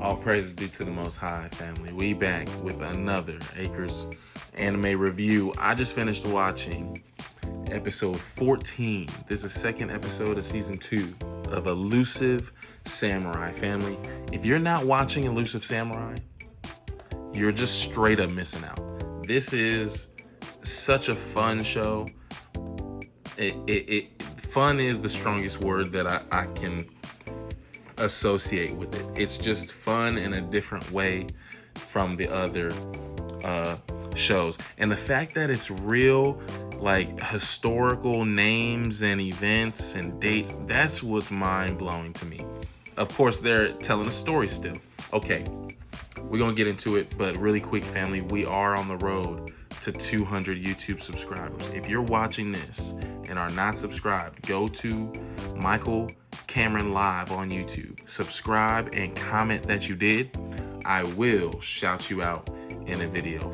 All praises be to the Most High, family. We back with another Acres anime review. I just finished watching episode 14. This is the second episode of season 2 of Elusive Samurai, family. If you're not watching Elusive Samurai, you're just straight up missing out. This is such a fun show. Fun is the strongest word that I can associate with it. It's just fun in a different way from the other shows. And the fact that it's real, like historical names and events and dates, that's what's mind-blowing to me. Of course, they're telling a story still. Okay, we're gonna get into it, but really quick, family, we are on the road to 200 YouTube subscribers. If you're watching this and are not subscribed, go to Michael Cameron Live on YouTube. Subscribe and comment that you did. I will shout you out in a video.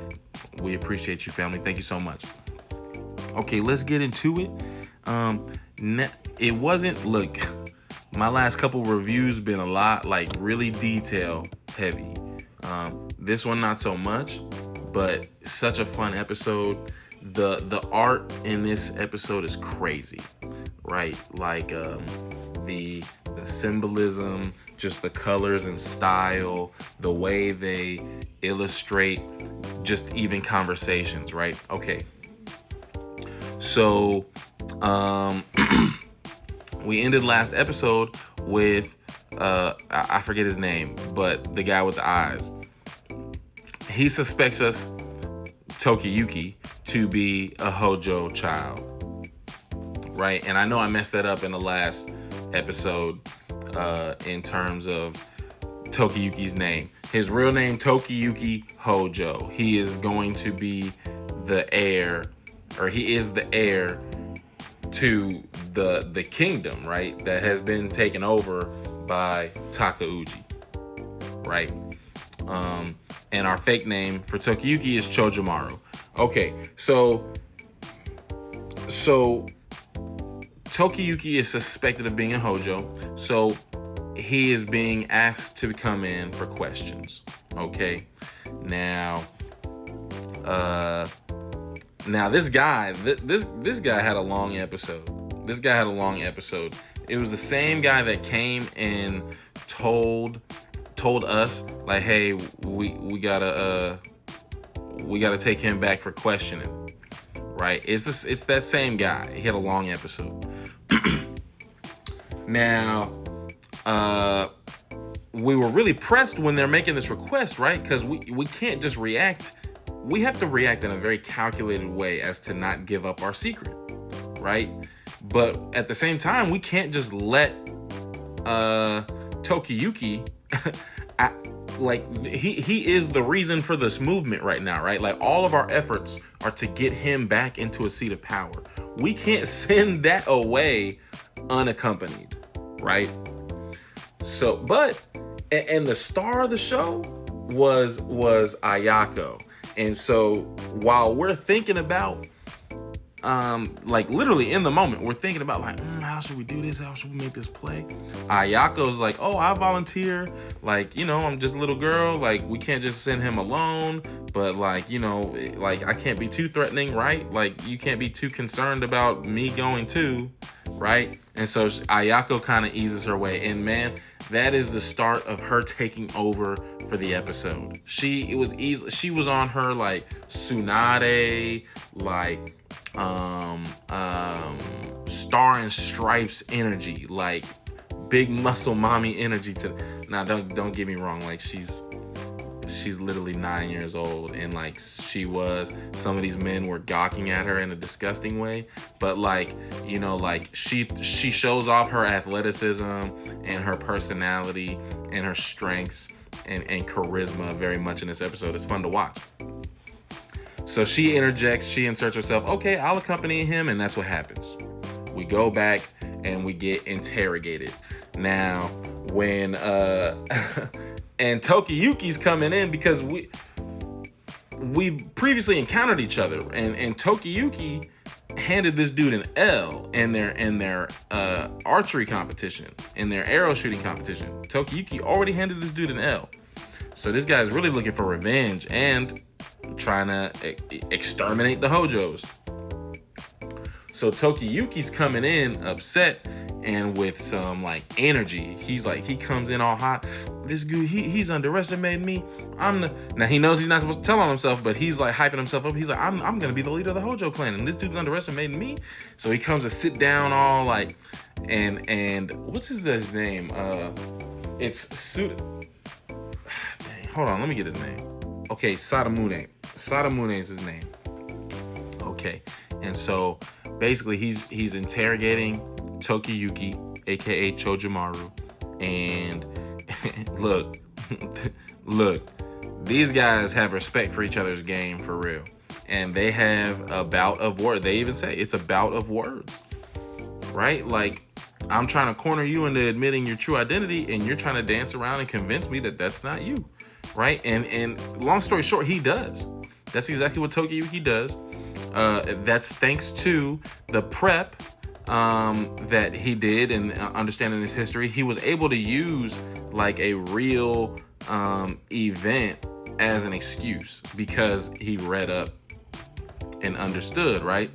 We appreciate you, family. Thank you so much. Okay, let's get into it. It wasn't, look, my last couple reviews been a lot, like really detail heavy. This one not so much, but such a fun episode. The art in this episode is crazy, right? Like the symbolism, just the colors and style, the way they illustrate just even conversations, right? Okay. So we ended last episode with I forget his name, but the guy with the eyes. He suspects us, Tokiyuki, to be a Hojo child, right? And I know I messed that up in the last episode in terms of Tokiyuki's name. His real name, Tokiyuki Hojo. He is going to be the heir, or he is the heir to the kingdom, right? That has been taken over by Takauji, right? And our fake name for Tokiyuki is Chojimaru. Okay, so Tokiyuki is suspected of being a Hojo, so he is being asked to come in for questions. Okay, now this guy, this guy had a long episode. This guy had a long episode. It was the same guy that came and told us, like, hey, we gotta take him back for questioning, right? It's that same guy. He had a long episode. Now, we were really pressed when they're making this request, right? Because we can't just react. We have to react in a very calculated way as to not give up our secret, right? But at the same time, we can't just let Tokiyuki like he is the reason for this movement right now, right? Like all of our efforts are to get him back into a seat of power. We can't send that away unaccompanied, right? So, but and the star of the show was Ayako. And so while we're thinking about like literally in the moment, we're thinking about like, how should we do this? How should we make this play? Ayako's like, oh, I volunteer. Like, you know, I'm just a little girl. Like, we can't just send him alone. But like, you know, like I can't be too threatening, right? Like, you can't be too concerned about me going too, right? And so Ayako kind of eases her way. And man, that is the start of her taking over for the episode. She was on her like Tsunade, like Star and Stripes energy, like big muscle mommy energy to now don't get me wrong, like she's literally 9 years old, and like some of these men were gawking at her in a disgusting way, but like, you know, like she shows off her athleticism and her personality and her strengths and charisma very much in this episode. It's fun to watch. So she interjects, she inserts herself, okay, I'll accompany him, and that's what happens. We go back and we get interrogated. Now, when and Tokiyuki's coming in because we previously encountered each other, and Tokiyuki handed this dude an L in their archery competition, in their arrow shooting competition. Tokiyuki already handed this dude an L. So this guy's really looking for revenge and trying to exterminate the Hojos. So Tokiyuki's coming in upset and with some like energy. He comes in all hot. This dude, he's underestimated me. Now he knows he's not supposed to tell on himself, but he's like hyping himself up. He's like, I'm gonna be the leader of the Hojo clan, and this dude's underestimating me. So he comes to sit down all like, and what's his name? It's Suda. Dang, hold on, let me get his name. Okay, Sadamune. Sadamune is his name. Okay, and so basically he's interrogating Tokiyuki, aka Chojimaru, and look, these guys have respect for each other's game for real, and they have a bout of words. They even say it's a bout of words, right? Like, I'm trying to corner you into admitting your true identity, and you're trying to dance around and convince me that that's not you, right? And long story short, he does. That's exactly what Tokiyuki does. That's thanks to the prep that he did and understanding his history. He was able to use like a real event as an excuse because he read up and understood, right?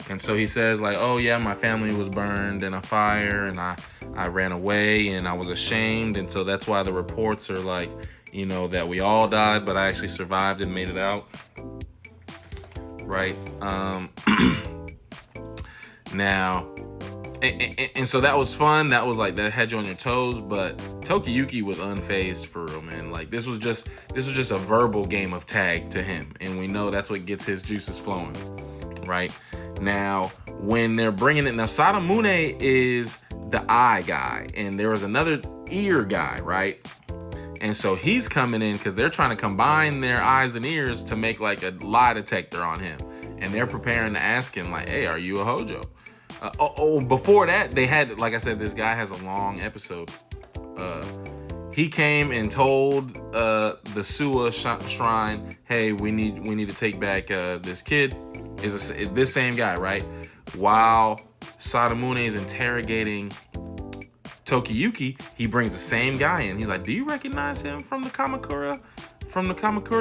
And so he says like, oh yeah, my family was burned in a fire and I ran away and I was ashamed, and so that's why the reports are like, you know, that we all died, but I actually survived and made it out, right? Now, and so that was fun. That was like, that had you on your toes, but Tokiyuki was unfazed for real, man. Like, this was just a verbal game of tag to him, and we know that's what gets his juices flowing, right? Now, when they're bringing it, now Sadamune is the eye guy, and there was another ear guy, right? And so he's coming in because they're trying to combine their eyes and ears to make like a lie detector on him, and they're preparing to ask him like, hey, are you a Hojo? Before that, they had, like I said, this guy has a long episode. He came and told the Suwa shrine, hey, we need to take back this kid. Is this same guy, right? While Sadamune is interrogating Tokiyuki, he brings the same guy in. He's like, do you recognize him from the Kamakura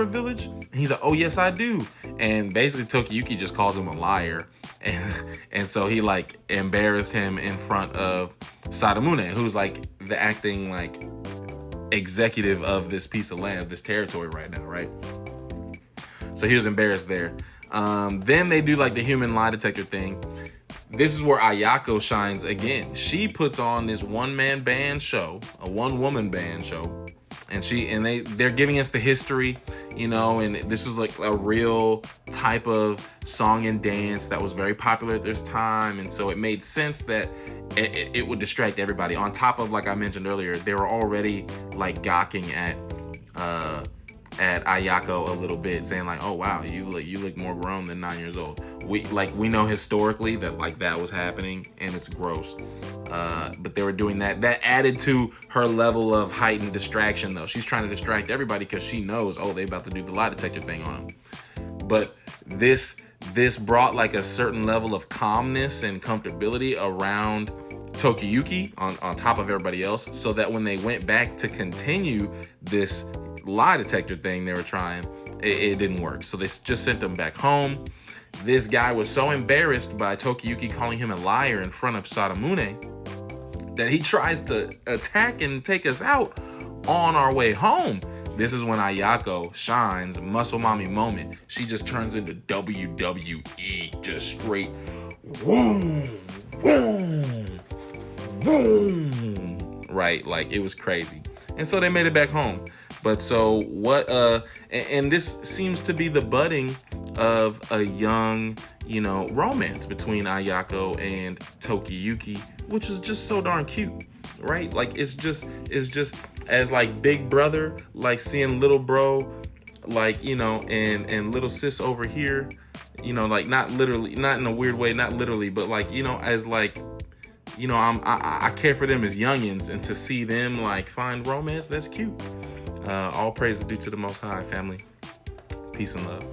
village? And he's like, oh yes, I do. And basically Tokiyuki just calls him a liar, and so he like embarrassed him in front of Sadamune, who's like the acting like executive of this piece of land, this territory right now, right? So he was embarrassed there. Then they do like the human lie detector thing. This is where Ayako shines again. She puts on this one-woman band show, and they're giving us the history, you know, and this is like a real type of song and dance that was very popular at this time, and so it made sense that it would distract everybody. On top of, like I mentioned earlier, they were already like gawking at Ayako a little bit, saying like, oh wow, you look more grown than 9 years old. We know historically that like that was happening, and it's gross. But they were doing that. That added to her level of heightened distraction, though. She's trying to distract everybody because she knows, oh, they about to do the lie detector thing on them. But this brought like a certain level of calmness and comfortability around Tokiyuki on top of everybody else, so that when they went back to continue this lie detector thing they were trying, it didn't work. So they just sent them back home. This guy was so embarrassed by Tokiyuki calling him a liar in front of Sadamune that he tries to attack and take us out on our way home. This is when Ayako shines, muscle mommy moment. She just turns into WWE, just straight boom, boom, boom, right? Like, it was crazy. And so they made it back home. But so what, and this seems to be the budding of a young, you know, romance between Ayako and Tokiyuki, which is just so darn cute, right? Like, it's just as like big brother, like seeing little bro, like, you know, and little sis over here, you know, like not literally, not in a weird way, not literally, but like, you know, as like, you know, I care for them as youngins, and to see them like find romance, that's cute. All praise is due to the Most High, family. Peace and love.